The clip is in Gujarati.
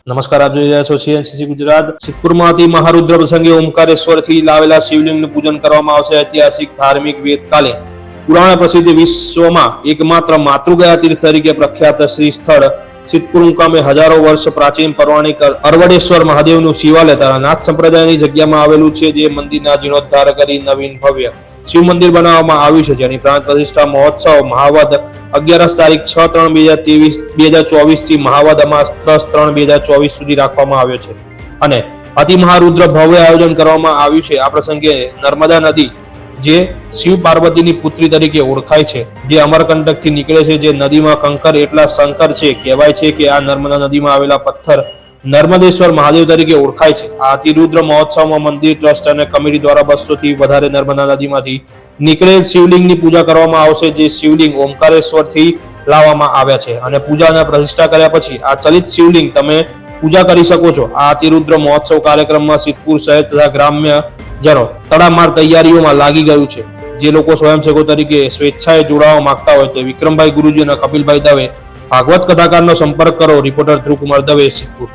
નમસ્કાર, આપ જોઈ રહ્યા છો સીએનસીસી ગુજરાત। સિદ્ધપુરમાંથી મહારુદ્ર પ્રસંગે ઓમકારેશ્વરથી લાવેલા શિવલિંગનું પૂજન કરવામાં આવશે। ઐતિહાસિક ધાર્મિક વેદકાલીન પુરાણ પ્રસિદ્ધ વિશ્વમાં એકમાત્ર માતૃગયા તીર્થ તરીકે પ્રખ્યાત શ્રી સ્થળ સિદ્ધપુર મુકામે હજારો વર્ષ પ્રાચીન પૌરાણિક અરવડેશ્વર મહાદેવનું શિવાલય નાથ સંપ્રદાયની જગ્યામાં આવેલું છે, જે મંદિરના જીર્ણોદ્ધાર કરી નવીન ભવ્ય શિવ મંદિર બનાવવામાં આવ્યું છે, જેની પ્રાણ પ્રતિષ્ઠા મહોત્સવ મહાવદ 11 તારીખ 6/3/2024 થી મહાવદ અમાસ 10/3/2024 સુધી રાખવામાં આવ્યો છે અને અતિ મહારુદ્ર ભવ્ય આયોજન કરવામાં આવ્યું છે। આ પ્રસંગે નર્મદા નદી, જે શિવ પાર્વતીની પુત્રી તરીકે ઓળખાય છે, જે અમરકંટકથી નીકળે છે, જે નદીમાં કંકર એટલા શંકર છે, કહેવાય છે કે આ નર્મદા નદીમાં આવેલા પથ્થર નર્મદેશ્વર મહાદેવ તરીકે ઓળખાય છે। આ અતિરુદ્ર મહોત્સવમાં મંદિર ટ્રસ્ટ અને કમિટી દ્વારા 200 થી વધારે નર્મદા નદીમાંથી નીકળેલ શિવલિંગની પૂજા કરવામાં આવશે, જે શિવલિંગ ઓમકારેશ્વરથી લાવવામાં આવ્યા છે અને પૂજા અને પ્રતિષ્ઠા કર્યા પછી આ ચલિત શિવલિંગ તમે પૂજા કરી શકો છો। આ અતિરુદ્ર મહોત્સવ કાર્યક્રમમાં સિદ્ધપુર શહેર તથા ગ્રામ્ય જનો તડામાર તૈયારીઓમાં લાગી ગયું છે। જે લોકો સ્વયંસેવકો તરીકે સ્વેચ્છાએ જોડાવા માંગતા હોય તે વિક્રમભાઈ ગુરુજી અને કપિલભાઈ દવે ભાગવત કથાકારનો સંપર્ક કરો। રિપોર્ટર ધ્રુવ કુમાર દવે, સિદ્ધપુર।